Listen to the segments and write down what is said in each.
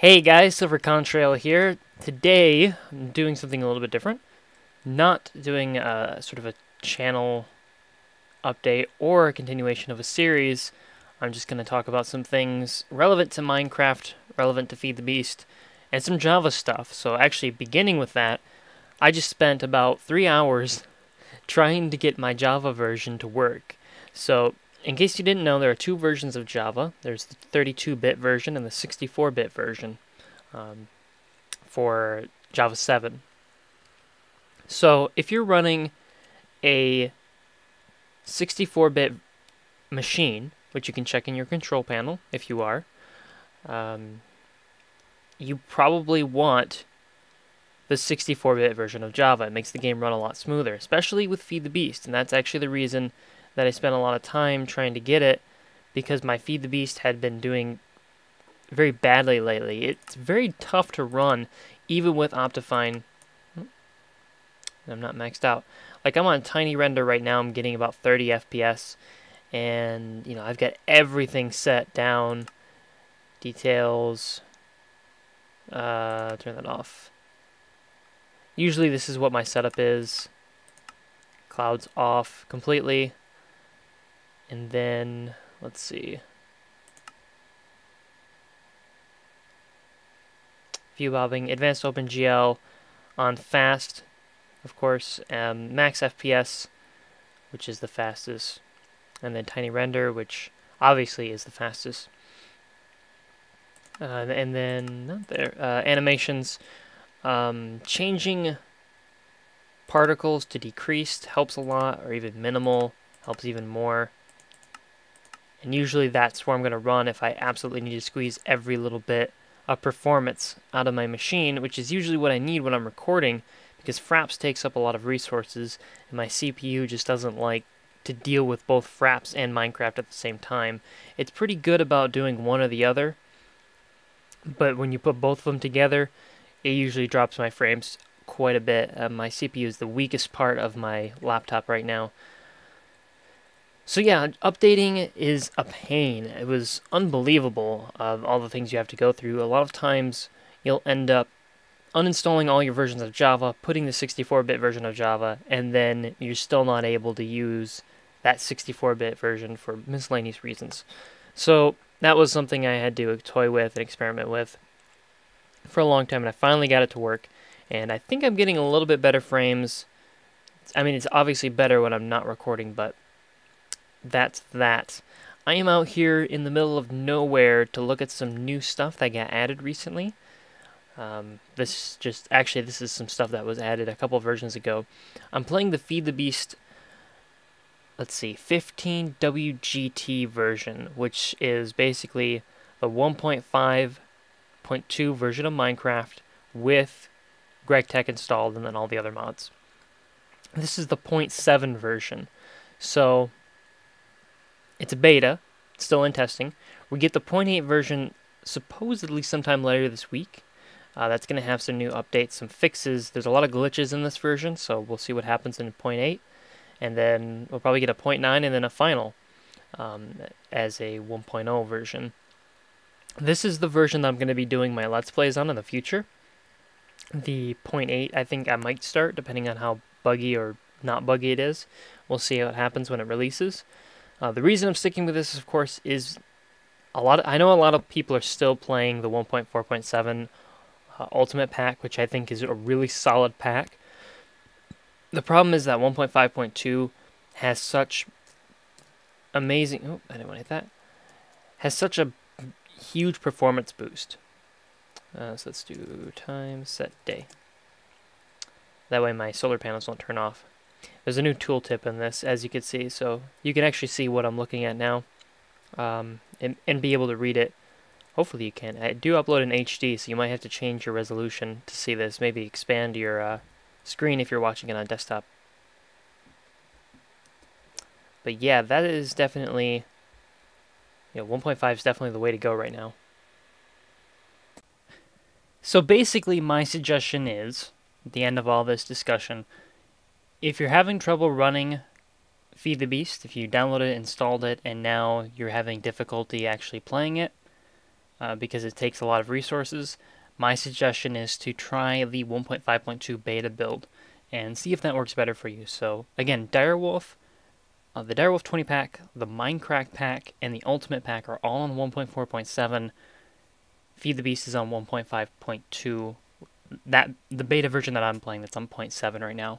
Hey guys, Silver Contrail here. Today, I'm doing something a little bit different. Not doing sort of a channel update or a continuation of a series. I'm just going to talk about some things relevant to Minecraft, relevant to Feed the Beast, and some Java stuff. So actually, beginning with that, I just spent about 3 hours trying to get my Java version to work. So, in case you didn't know, there are two versions of Java. There's the 32-bit version and the 64-bit version for Java 7. So, if you're running a 64-bit machine, which you can check in your control panel if you are, you probably want the 64-bit version of Java. It makes the game run a lot smoother, especially with Feed the Beast, and that's actually the reason that I spent a lot of time trying to get it, because my Feed the Beast had been doing very badly lately. It's very tough to run, even with Optifine. I'm not maxed out. Like, I'm on tiny render right now. I'm getting about 30 FPS, and I've got everything set down. Details. Turn that off. Usually this is what my setup is. Clouds off completely. And then, let's see. View bobbing, advanced OpenGL on fast, of course, max FPS, which is the fastest, and then tiny render, which obviously is the fastest. And then, not there, animations. Changing particles to decreased helps a lot, or even minimal helps even more. And usually that's where I'm going to run if I absolutely need to squeeze every little bit of performance out of my machine, which is usually what I need when I'm recording, because Fraps takes up a lot of resources, and my CPU just doesn't like to deal with both Fraps and Minecraft at the same time. It's pretty good about doing one or the other, but when you put both of them together, it usually drops my frames quite a bit. My CPU is the weakest part of my laptop right now. So yeah, updating is a pain. It was unbelievable of all the things you have to go through. A lot of times you'll end up uninstalling all your versions of Java, putting the 64-bit version of Java, and then you're still not able to use that 64-bit version for miscellaneous reasons. So that was something I had to toy with and experiment with for a long time, and I finally got it to work. And I think I'm getting a little bit better frames. I mean, it's obviously better when I'm not recording, but that's that. I am out here in the middle of nowhere to look at some new stuff that got added recently. This is some stuff that was added a couple versions ago. I'm playing the Feed the Beast, let's see, 15 WGT version, which is basically the 1.5.2 version of Minecraft with GregTech installed and then all the other mods. This is the 0.7 version. So it's a beta, still in testing. We get the 0.8 version supposedly sometime later this week. That's going to have some new updates, some fixes. There's a lot of glitches in this version, so we'll see what happens in 0.8. And then we'll probably get a 0.9 and then a final as a 1.0 version. This is the version that I'm going to be doing my Let's Plays on in the future. The 0.8, I think I might start, depending on how buggy or not buggy it is. We'll see what happens when it releases. The reason I'm sticking with this, of course, is I know a lot of people are still playing the 1.4.7 Ultimate Pack, which I think is a really solid pack. The problem is that 1.5.2 has such amazing... Oh, I didn't want to hit that. Has such a huge performance boost. So let's do time set day. That way my solar panels don't turn off. There's a new tooltip in this, as you can see, so you can actually see what I'm looking at now, and be able to read it. Hopefully you can. I do upload in HD, so you might have to change your resolution to see this. Maybe expand your screen if you're watching it on desktop. But yeah, that is definitely, 1.5 is definitely the way to go right now. So basically my suggestion is, at the end of all this discussion, if you're having trouble running Feed the Beast, if you downloaded it, installed it, and now you're having difficulty actually playing it, because it takes a lot of resources. My suggestion is to try the 1.5.2 beta build and see if that works better for you. So again, Direwolf, the Direwolf 20 pack, the Minecraft pack, and the Ultimate pack are all on 1.4.7. Feed the Beast is on 1.5.2. The beta version that I'm playing, that's on 0.7 right now,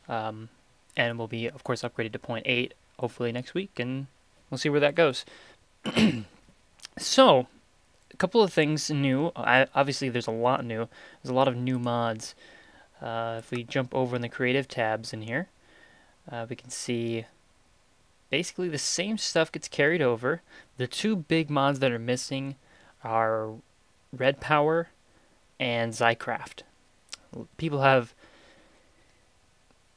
and will be, of course, upgraded to 0.8 hopefully next week, and we'll see where that goes. So, a couple of things new. Obviously, there's a lot new. There's a lot of new mods. If we jump over in the creative tabs in here, we can see basically the same stuff gets carried over. The two big mods that are missing are Red Power and Zycraft. People have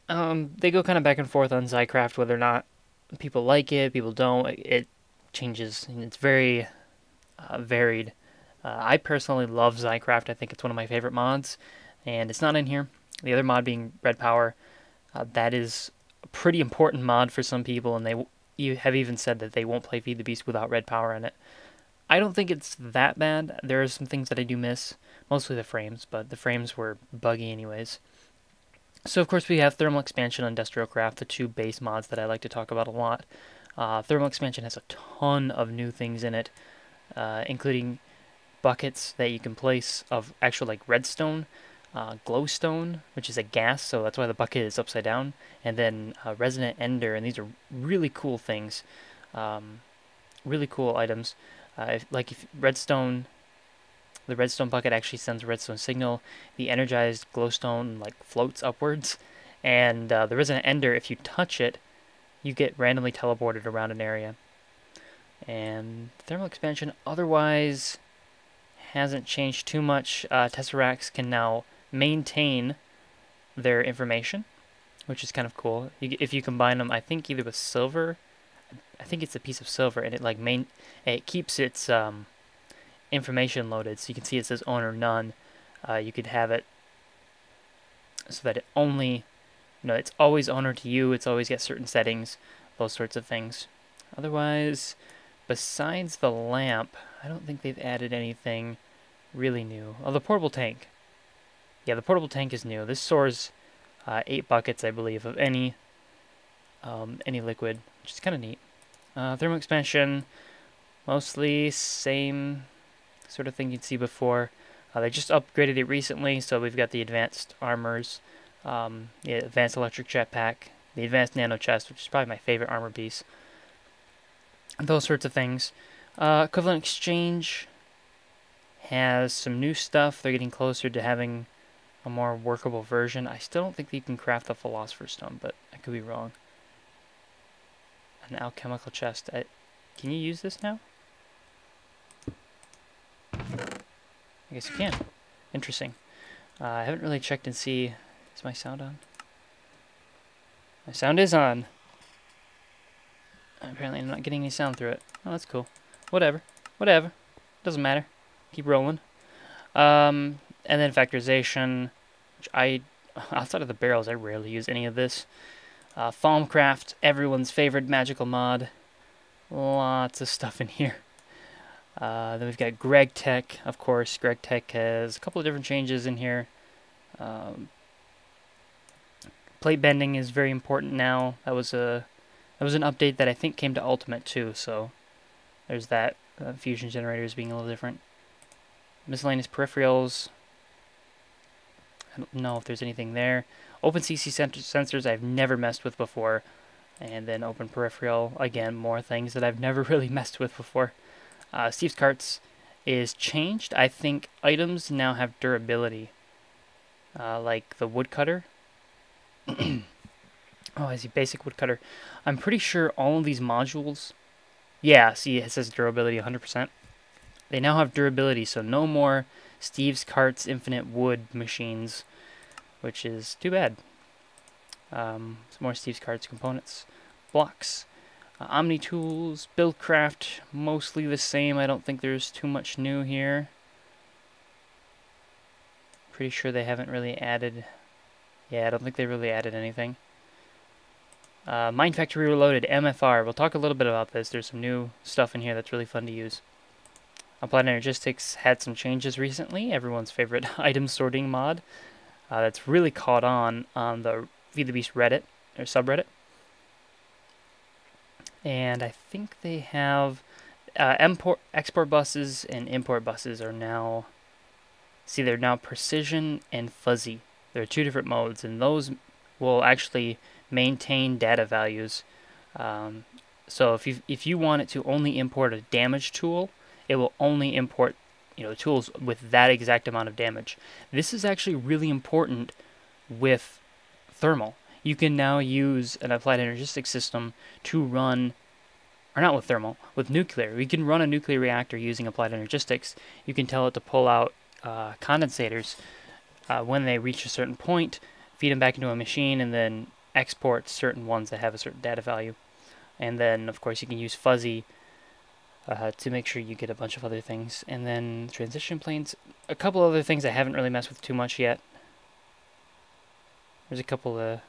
they go kind of back and forth on Zycraft, whether or not people like it, people don't. It changes, and it's very varied. I personally love Zycraft. I think it's one of my favorite mods, and it's not in here. The other mod being Red Power. That is a pretty important mod for some people, and they have even said that they won't play Feed the Beast without Red Power in it. I don't think it's that bad. There are some things that I do miss, mostly the frames, but the frames were buggy anyways. So of course we have Thermal Expansion and Industrial Craft, the two base mods that I like to talk about a lot. Thermal Expansion has a ton of new things in it, including buckets that you can place of actual like redstone, glowstone, which is a gas, so that's why the bucket is upside down, and then Resonant Ender, and these are really cool things, really cool items. If redstone, the redstone bucket actually sends a redstone signal. The energized glowstone like floats upwards, and the Resonant Ender, if you touch it, you get randomly teleported around an area. And Thermal Expansion otherwise hasn't changed too much. Tesseracts can now maintain their information, which is kind of cool. If you combine them, I think either with silver, I think it's a piece of silver, and it keeps its information loaded. So you can see it says owner none. You could have it so that it only, it's always owner to you. It's always got certain settings, those sorts of things. Otherwise, besides the lamp, I don't think they've added anything really new. Oh, the portable tank. Yeah, the portable tank is new. This stores 8 buckets, I believe, of any liquid, which is kind of neat. Thermal Expansion, mostly same sort of thing you'd see before. They just upgraded it recently, so we've got the advanced armors, the advanced electric jetpack, the advanced nano chest, which is probably my favorite armor piece. Those sorts of things. Equivalent Exchange has some new stuff. They're getting closer to having a more workable version. I still don't think that you can craft the Philosopher's Stone, but I could be wrong. An alchemical chest. Can you use this now? I guess you can. Interesting. I haven't really checked and see. Is my sound on? My sound is on. Apparently I'm not getting any sound through it. Oh, that's cool. Whatever. Doesn't matter. Keep rolling. And then Factorization, which outside of the barrels, I rarely use any of this. Thaumcraft, everyone's favorite magical mod. Lots of stuff in here. Then we've got Greg Tech, of course. Greg Tech has a couple of different changes in here. Plate bending is very important now. That was an update that I think came to Ultimate too, so there's that. Fusion generators being a little different. Miscellaneous peripherals. I don't know if there's anything there. OpenCC sensors I've never messed with before. And then Open Peripheral, again, more things that I've never really messed with before. Steve's Carts is changed. I think items now have durability. Like the woodcutter. Oh, I see, basic woodcutter. I'm pretty sure all of these modules... Yeah, see, it says durability 100%. They now have durability, so no more Steve's Carts Infinite Wood machines, which is too bad. Some more Steve's Carts components. Blocks. Omni Tools, Buildcraft, mostly the same. I don't think there's too much new here. Pretty sure they haven't really added... Yeah, I don't think they really added anything. Mine Factory Reloaded, MFR. We'll talk a little bit about this. There's some new stuff in here that's really fun to use. Applied Energistics had some changes recently. Everyone's favorite item sorting mod that's really caught on the Feed the Beast Reddit or subreddit. And I think they have export buses and import buses are now, see, they're now precision and fuzzy. There are two different modes, and those will actually maintain data values. So if you want it to only import a damage tool, it will only import tools with that exact amount of damage. This is actually really important with thermal. You can now use an applied energistic system to run, or not with thermal, with nuclear. We can run a nuclear reactor using applied energistics. You can tell it to pull out condensators when they reach a certain point, feed them back into a machine, and then export certain ones that have a certain data value. And then, of course, you can use fuzzy to make sure you get a bunch of other things. And then transition planes, a couple other things I haven't really messed with too much yet. There's a couple of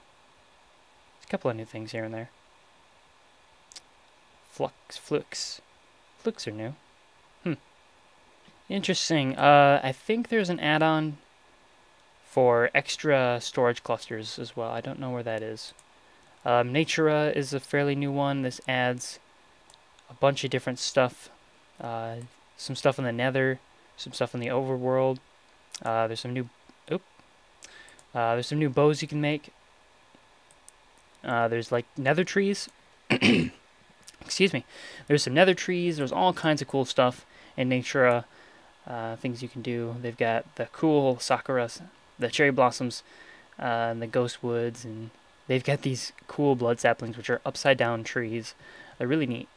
new things here and there. Flux are new. Interesting. I think there's an add-on for extra storage clusters as well. I don't know where that is. Natura is a fairly new one. This adds a bunch of different stuff. Some stuff in the Nether, some stuff in the overworld. There's some new bows you can make. There's like nether trees. Excuse me. There's some nether trees. There's all kinds of cool stuff in Natura. Things you can do. They've got the cool sakuras, the cherry blossoms, and the ghost woods, and they've got these cool blood saplings, which are upside down trees. They're really neat.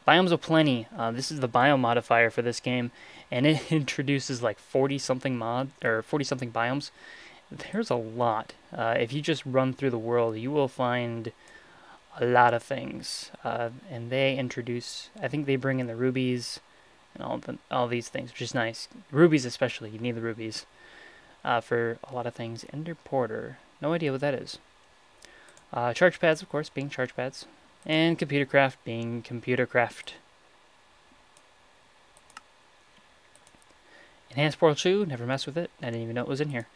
Biomes Aplenty. This is the biome modifier for this game, and it introduces like 40-something biomes. There's a lot. If you just run through the world, you will find a lot of things. And they introduce, I think they bring in the rubies and all these things, which is nice. Rubies especially, you need the rubies for a lot of things. Ender Porter, no idea what that is. Charge pads, of course, being charge pads. And computer craft being computer craft. Enhanced Portal 2, never mess with it. I didn't even know it was in here.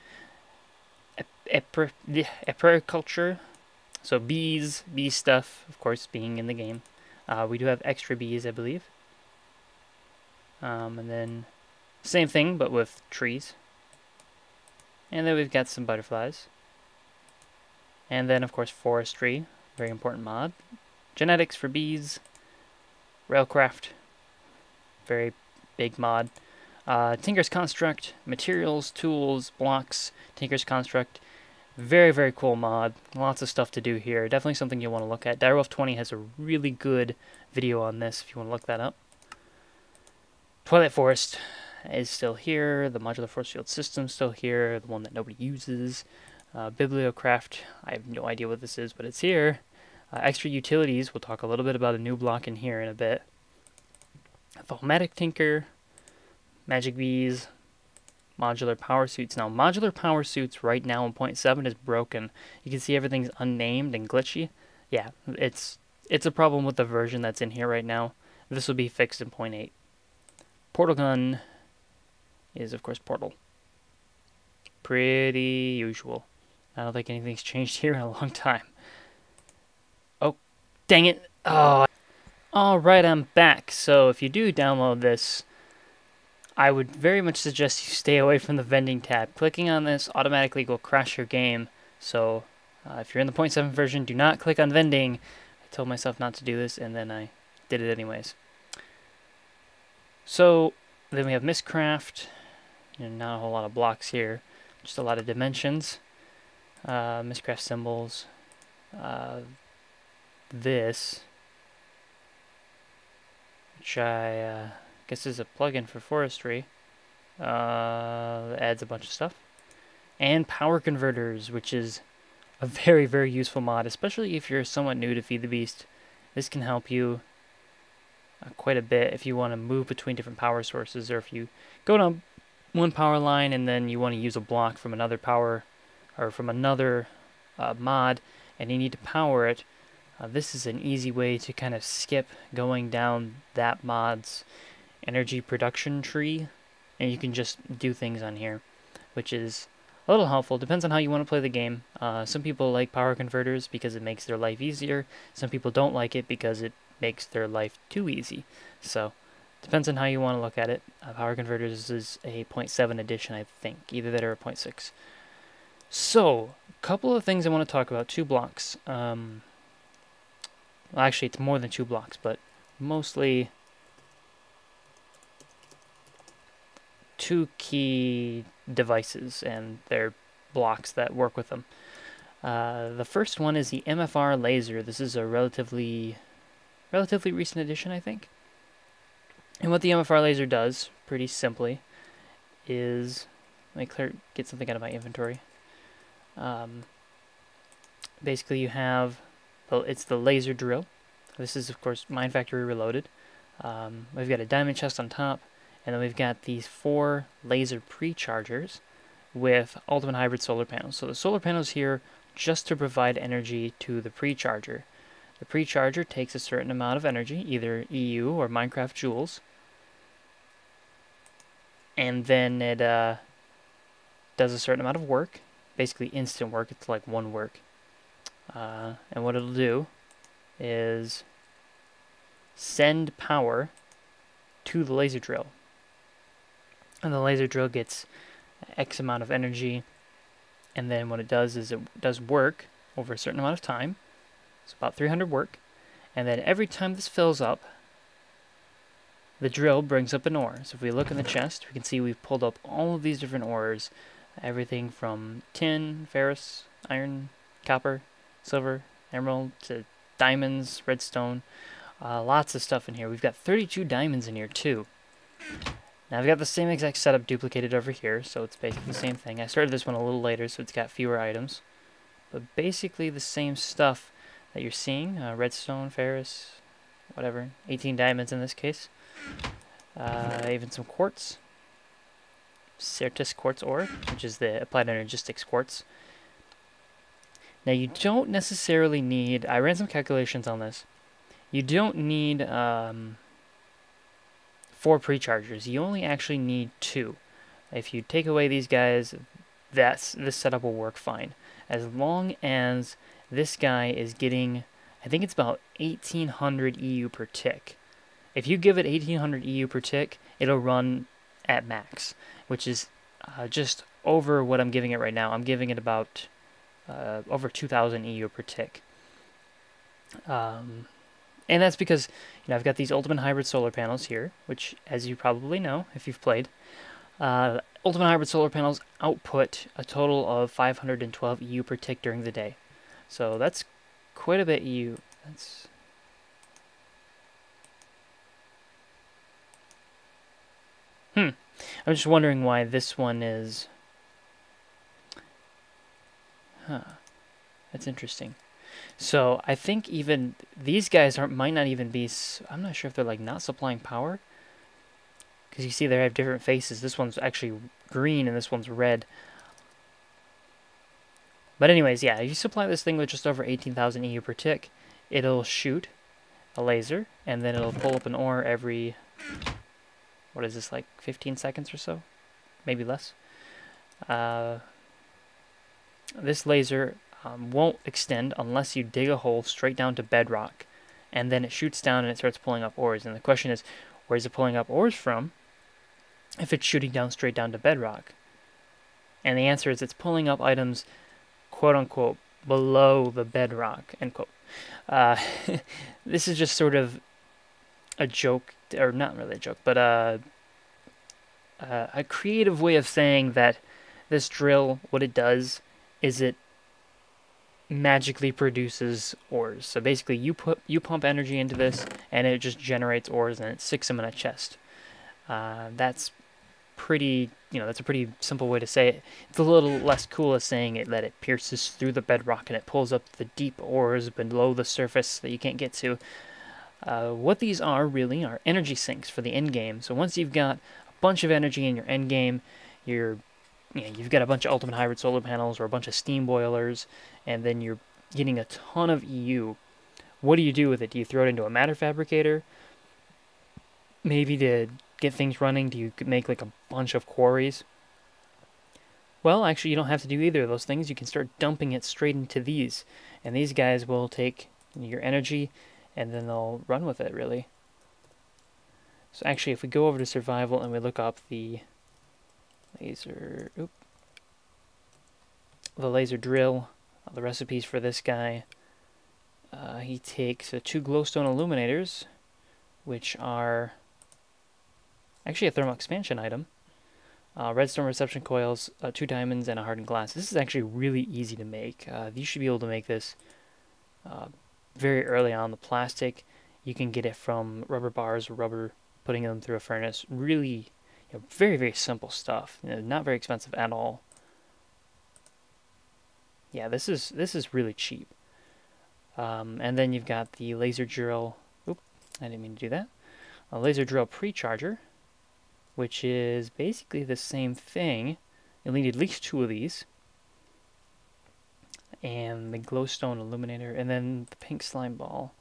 Apericulture, so bee stuff, of course, being in the game. We do have extra bees, I believe. And then same thing, but with trees. And then we've got some butterflies. And then, of course, forestry, very important mod. Genetics for bees. Railcraft, very big mod. Tinker's Construct, materials, tools, blocks, Tinker's Construct. Very, very cool mod. Lots of stuff to do here. Definitely something you want to look at. Direwolf 20 has a really good video on this if you want to look that up. Twilight Forest is still here. The modular force field system is still here. The one that nobody uses. Bibliocraft, I have no idea what this is, but it's here. Extra utilities, we'll talk a little bit about a new block in here in a bit. Thaumatic Tinker, Magic Bees, modular power suits. Now, modular power suits right now in 0.7 is broken. You can see everything's unnamed and glitchy. Yeah, it's a problem with the version that's in here right now. This will be fixed in 0.8. Portal gun is, of course, portal. Pretty usual. I don't think anything's changed here in a long time. Oh, dang it. Oh. Alright, I'm back. So if you do download this, I would very much suggest you stay away from the vending tab. Clicking on this automatically will crash your game. So if you're in the 0.7 version, do not click on vending. I told myself not to do this, and then I did it anyways. So then we have Misscraft. Not a whole lot of blocks here. Just a lot of dimensions. Misscraft symbols. This, which I guess is a plugin for forestry, adds a bunch of stuff. And power converters, which is a very, very useful mod, especially if you're somewhat new to Feed the Beast. This can help you quite a bit if you want to move between different power sources, or if you go down one power line and then you want to use a block from another power, or from another mod, and you need to power it. This is an easy way to kind of skip going down that mod's energy production tree, and you can just do things on here, which is a little helpful. Depends on how you want to play the game. Some people like power converters because it makes their life easier. Some people don't like it because it makes their life too easy. So, depends on how you want to look at it. Power converters is a 0.7 edition, I think. Either that or a 0.6. So, a couple of things I want to talk about. 2 blocks. Well, actually, it's more than 2 blocks, but mostly 2 key devices and their blocks that work with them. The first one is the MFR Laser. This is a relatively recent addition, I think. And what the MFR Laser does, pretty simply, is... Let me get something out of my inventory. Basically, you have... Well, it's the Laser Drill. This is, of course, Mine Factory Reloaded. We've got a diamond chest on top, and then we've got these 4 laser pre-chargers with ultimate hybrid solar panels. So the solar panels here just to provide energy to the pre-charger. The pre-charger takes a certain amount of energy, either EU or Minecraft joules, and then it does a certain amount of work, basically instant work. It's like 1 work. And what it'll do is send power to the laser drill. And the laser drill gets X amount of energy, and then what it does is it does work over a certain amount of time. It's about 300 work, and then every time this fills up, the drill brings up an ore. So if we look in the chest, we can see we've pulled up all of these different ores, everything from tin, ferrous, iron, copper, silver, emerald, to diamonds, redstone, lots of stuff in here. We've got 32 diamonds in here too. Now I've got the same exact setup duplicated over here, so it's basically the same thing. I started this one a little later, so it's got fewer items. But basically the same stuff that you're seeing, redstone, ferrous, whatever, 18 diamonds in this case. Even some quartz. Certus quartz ore, which is the applied energistics quartz. Now you don't necessarily need, I ran some calculations on this, you don't need 4 pre-chargers. You only actually need 2. If you take away these guys, this setup will work fine. As long as this guy is getting, I think it's about 1800 EU per tick. If you give it 1800 EU per tick, it'll run at max, which is just over what I'm giving it right now. I'm giving it about over 2000 EU per tick. And that's because, I've got these ultimate hybrid solar panels here, which, as you probably know if you've played, ultimate hybrid solar panels output a total of 512 EU per tick during the day. So that's quite a bit EU. That's... I'm just wondering why this one is... That's interesting. So I think even these guys might not even be... I'm not sure if they're like not supplying power. Because you see they have different faces. This one's actually green and this one's red. But anyways, yeah, if you supply this thing with just over 18,000 EU per tick, it'll shoot a laser, and then it'll pull up an ore every... What is this, like 15 seconds or so? Maybe less. This laser won't extend unless you dig a hole straight down to bedrock, and then it shoots down and it starts pulling up ores. And the question is, where is it pulling up ores from if it's shooting down straight down to bedrock? And the answer is it's pulling up items, quote-unquote, below the bedrock, end quote. This is just sort of a joke, or not really a joke, but a creative way of saying that this drill, what it does is it magically produces ores. So basically you pump energy into this and it just generates ores and it sticks them in a chest. That's pretty, that's a pretty simple way to say it. It's a little less cool as saying it that it pierces through the bedrock and it pulls up the deep ores below the surface that you can't get to. What these are really are energy sinks for the end game. So once you've got a bunch of energy in your end game, you've got a bunch of ultimate hybrid solar panels or a bunch of steam boilers, and then you're getting a ton of EU. What do you do with it? Do you throw it into a matter fabricator? Maybe to get things running? Do you make like a bunch of quarries? Well, actually, you don't have to do either of those things. You can start dumping it straight into these. And these guys will take your energy, and then they'll run with it, really. So actually, if we go over to survival and we look up the the laser drill, the recipes for this guy, he takes 2 glowstone illuminators, which are actually a thermal expansion item. Redstone reception coils, 2 diamonds, and a hardened glass. This is actually really easy to make. You should be able to make this very early on. The plastic, you can get it from rubber bars or rubber, putting them through a furnace. Really, very, very simple stuff. Not very expensive at all. Yeah, this is really cheap. And then you've got the laser drill. Oop, I didn't mean to do that. A laser drill pre-charger, which is basically the same thing. You'll need at least 2 of these. And the glowstone illuminator, and then the pink slime ball,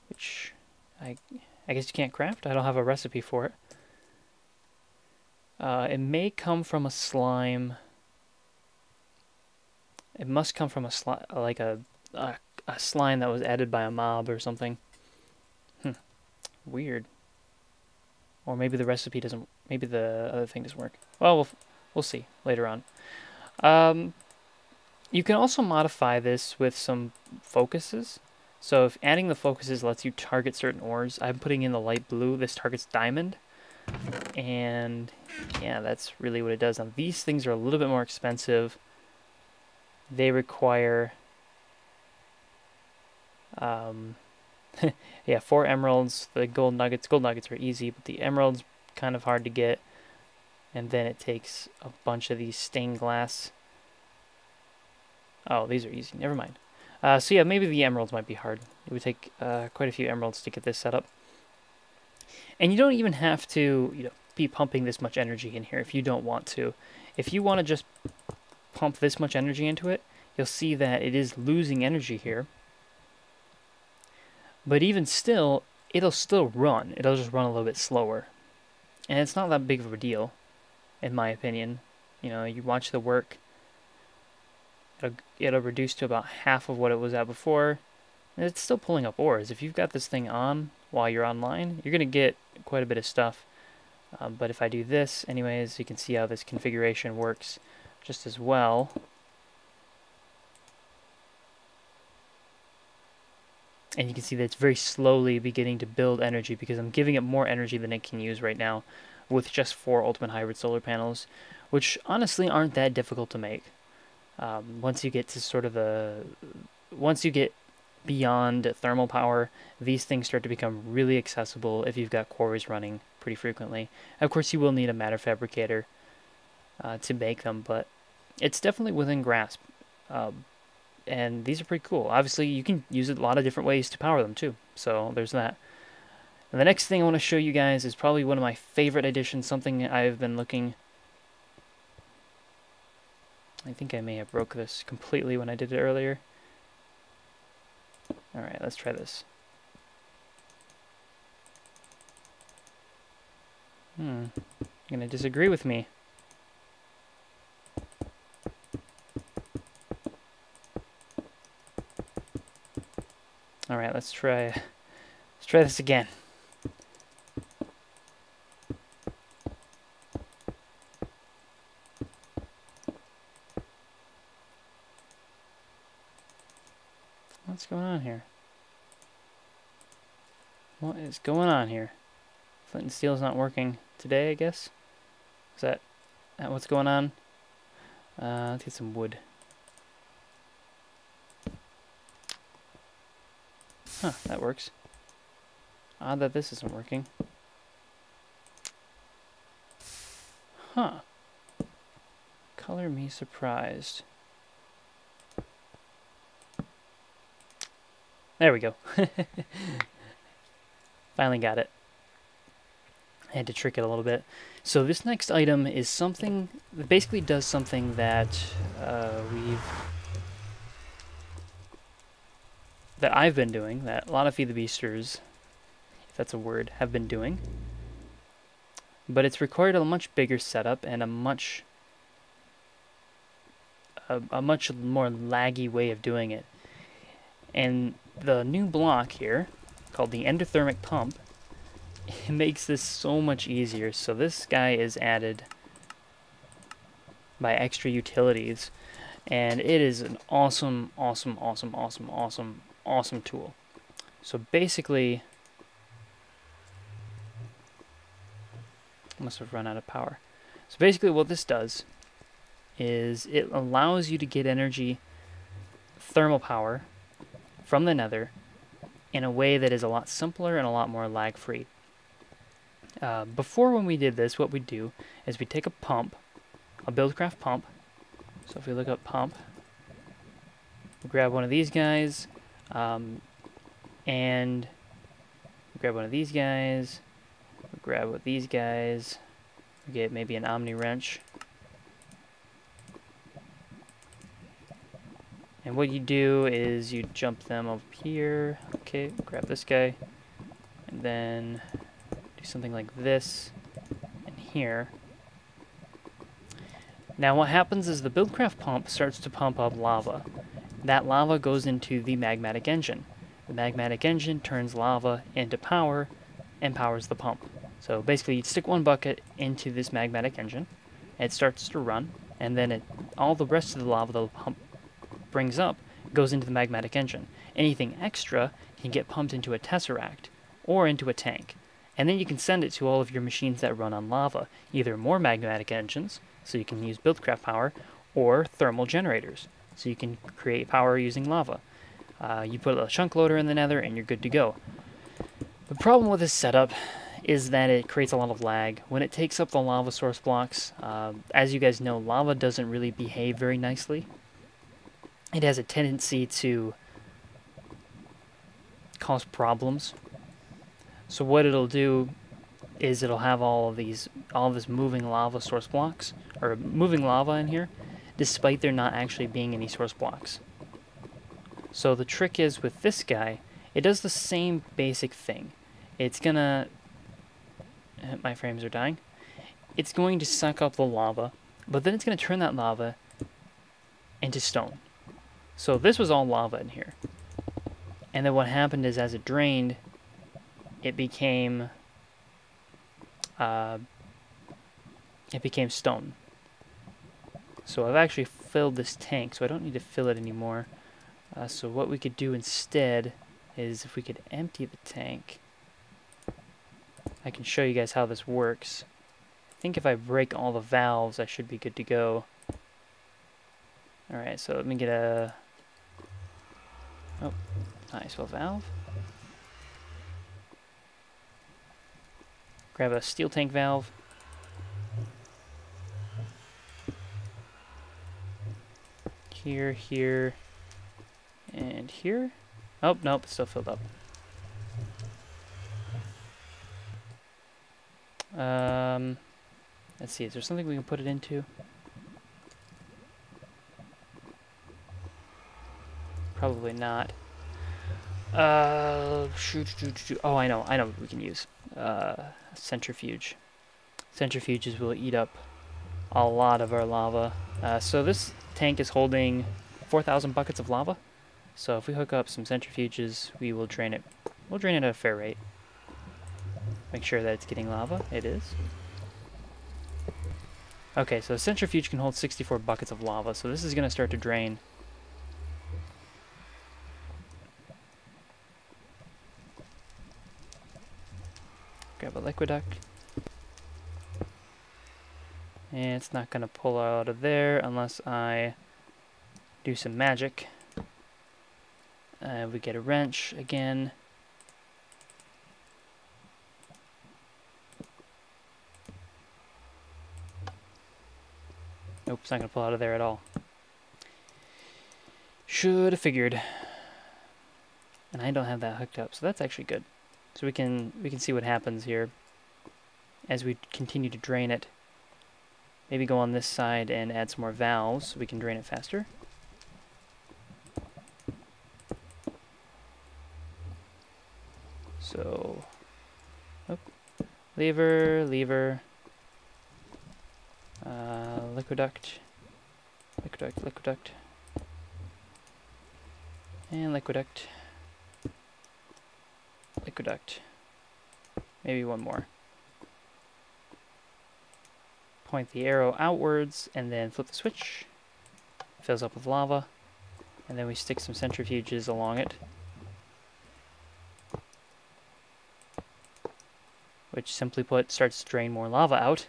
which I guess you can't craft. I don't have a recipe for it. It may come from a slime. It must come from a slime, like a slime that was added by a mob or something. Weird. Or maybe the recipe doesn't. Maybe the other thing doesn't work. Well, we'll see later on. You can also modify this with some focuses. So if adding the focuses lets you target certain ores, I'm putting in the light blue. This targets diamond. And yeah, that's really what it does. Now these things are a little bit more expensive. They require yeah, 4 emeralds. The gold nuggets are easy, but the emeralds kind of hard to get. And then it takes a bunch of these stained glass. Oh, these are easy. Never mind. So yeah, maybe the emeralds might be hard. It would take quite a few emeralds to get this set up. And you don't even have to, be pumping this much energy in here if you don't want to. If you want to just pump this much energy into it, you'll see that it is losing energy here. But even still, it'll still run. It'll just run a little bit slower. And it's not that big of a deal, in my opinion. You watch the work, it'll reduce to about half of what it was at before. And it's still pulling up ores. If you've got this thing on while you're online, you're going to get quite a bit of stuff. But if I do this, anyways, you can see how this configuration works just as well. And you can see that it's very slowly beginning to build energy because I'm giving it more energy than it can use right now with just 4 Ultimate Hybrid solar panels, which honestly aren't that difficult to make. Once you get to once you get beyond thermal power, these things start to become really accessible if you've got quarries running pretty frequently. Of course, you will need a matter fabricator to make them, but it's definitely within grasp. And these are pretty cool. Obviously, you can use a lot of different ways to power them too, so there's that. And the next thing I want to show you guys is probably one of my favorite additions, something I've been looking... I think I may have broke this completely when I did it earlier. Alright, let's try this. You're gonna disagree with me. Alright, let's try this again. What's going on here? What is going on here? Flint and steel's not working today, I guess. Is that what's going on? Let's get some wood. Huh, that works. Odd that this isn't working. Huh. Color me surprised. There we go. Finally got it. I had to trick it a little bit. So this next item is something that basically does something that I've been doing, that a lot of Feed the Beasters, if that's a word, have been doing. but it's required a much bigger setup and a much more laggy way of doing it. And the new block here, called the Endothermic Pump, it makes this so much easier. So this guy is added by extra utilities, and it is an awesome tool. So basically, I must have run out of power. So basically what this does is it allows you to get energy, thermal power, from the Nether in a way that is a lot simpler and a lot more lag-free. Before, when we did this, what we do is we take a pump, a Buildcraft pump. So if we look up pump, we grab one of these guys, and we grab one of these guys, we grab one of these guys, we get maybe an Omni wrench. And what you do is you jump them up here. Okay, grab this guy, and then do something like this, and here. Now what happens is the Buildcraft pump starts to pump up lava. That lava goes into the magmatic engine. The magmatic engine turns lava into power and powers the pump. So basically you stick one bucket into this magmatic engine, it starts to run, and then all the rest of the lava the pump brings up goes into the magmatic engine. Anything extra can get pumped into a tesseract or into a tank. And then you can send it to all of your machines that run on lava, either more magmatic engines, so you can use Buildcraft power, or thermal generators, so you can create power using lava. You put a chunk loader in the Nether and you're good to go. The problem with this setup is that it creates a lot of lag. When it takes up the lava source blocks, as you guys know, lava doesn't really behave very nicely. It has a tendency to cause problems. So what it'll do is it'll have all of this moving lava source blocks, or moving lava in here, despite there not actually being any source blocks. So the trick is with this guy, it does the same basic thing. It's gonna... My frames are dying. It's going to suck up the lava, but then it's going to turn that lava into stone. So this was all lava in here. And then what happened is as it drained, it became stone. So I've actually filled this tank, so I don't need to fill it anymore. So what we could do instead is if we could empty the tank, I can show you guys how this works. I think if I break all the valves, I should be good to go. Alright, so let me get a... Oh, nice little valve. Grab a steel tank valve. Here, here, and here. Oh, nope, it's still filled up. Let's see, is there something we can put it into? Probably not. Oh, I know what we can use. Centrifuge. Centrifuges will eat up a lot of our lava. So this tank is holding 4,000 buckets of lava. So if we hook up some centrifuges, we will drain it. We'll drain it at a fair rate. Make sure that it's getting lava. It is. Okay, so a centrifuge can hold 64 buckets of lava, so this is going to start to drain. Grab a liquiduct. And it's not going to pull out of there unless I do some magic. We get a wrench again. Nope, it's not going to pull out of there at all. Should have figured. And I don't have that hooked up, so that's actually good. So we can see what happens here as we continue to drain it. Maybe go on this side and add some more valves so we can drain it faster. So, oh, lever, lever, liquiduct, liquiduct, liquiduct, and liquiduct, liquiduct. Maybe one more. Point the arrow outwards and then flip the switch. Fills up with lava. And then we stick some centrifuges along it, which simply put starts to drain more lava out.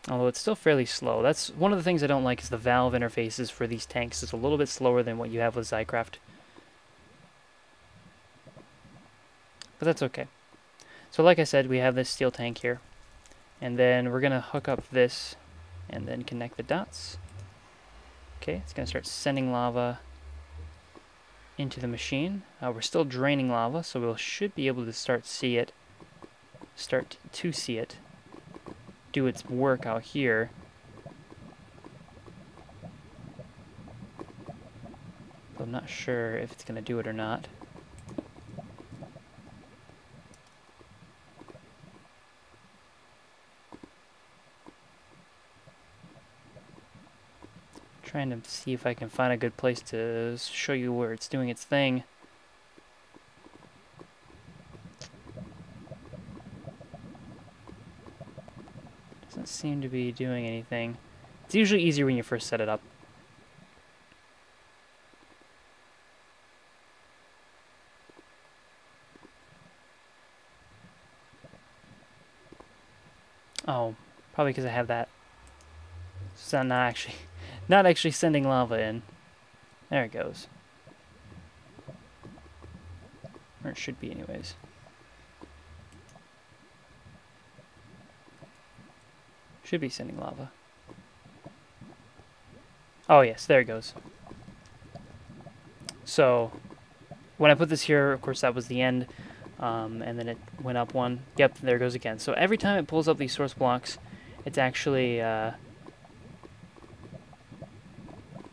Although it's still fairly slow. That's one of the things I don't like, is the valve interfaces for these tanks is a little bit slower than what you have with Zycraft. But that's okay. So like I said, we have this steel tank here. And then we're going to hook up this and then connect the dots. Okay, it's going to start sending lava into the machine. We're still draining lava, so we should be able to start to see it do its work out here. But I'm not sure if it's going to do it or not. Trying to see if I can find a good place to show you where it's doing its thing. Doesn't seem to be doing anything. It's usually easier when you first set it up. Oh, probably because I have that. So not actually sending lava in. There it goes. Or it should be anyways. Should be sending lava. Oh yes, there it goes. So when I put this here, of course that was the end. And then it went up one. Yep, there it goes again. So every time it pulls up these source blocks, it's actually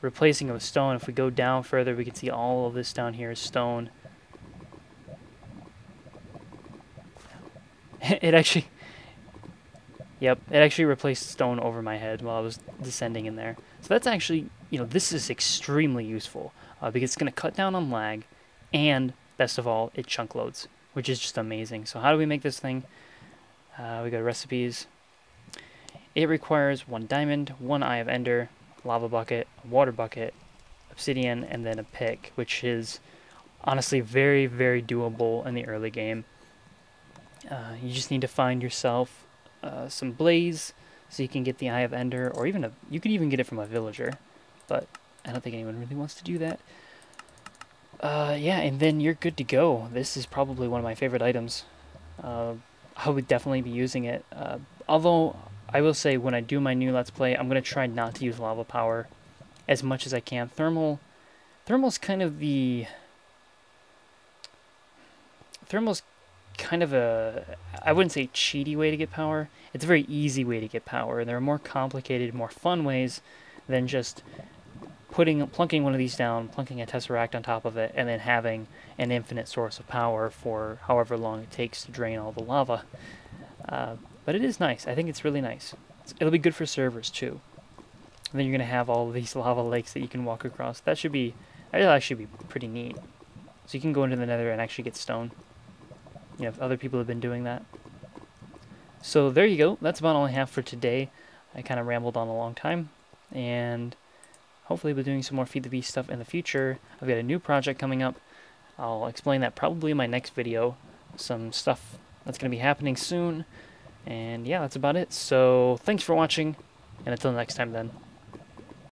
replacing it with stone. If we go down further, we can see all of this down here is stone. It actually... Yep, it actually replaced stone over my head while I was descending in there. So that's actually, this is extremely useful because it's going to cut down on lag, and best of all, it chunk loads, which is just amazing. So how do we make this thing? We go to recipes. It requires 1 diamond, 1 eye of ender, lava bucket, a water bucket, obsidian, and then a pick, which is honestly very, very doable in the early game. You just need to find yourself some blaze so you can get the eye of ender, or even you could even get it from a villager, but I don't think anyone really wants to do that. Yeah, and then you're good to go. This is probably one of my favorite items. I would definitely be using it. Although I will say, when I do my new Let's Play, I'm going to try not to use lava power as much as I can. Thermal's kind of a, I wouldn't say cheaty way to get power. It's a very easy way to get power, and there are more complicated, more fun ways than just plunking one of these down, plunking a tesseract on top of it, and then having an infinite source of power for however long it takes to drain all the lava. But it is nice. I think it's really nice. It'll be good for servers too. And then you're going to have all of these lava lakes that you can walk across. That'll actually be pretty neat. So you can go into the Nether and actually get stone. Other people have been doing that. So there you go. That's about all I have for today. I kind of rambled on a long time, and hopefully we'll be doing some more Feed the Beast stuff in the future. I've got a new project coming up. I'll explain that probably in my next video. Some stuff that's going to be happening soon. And yeah, that's about it. So thanks for watching, and until next time then.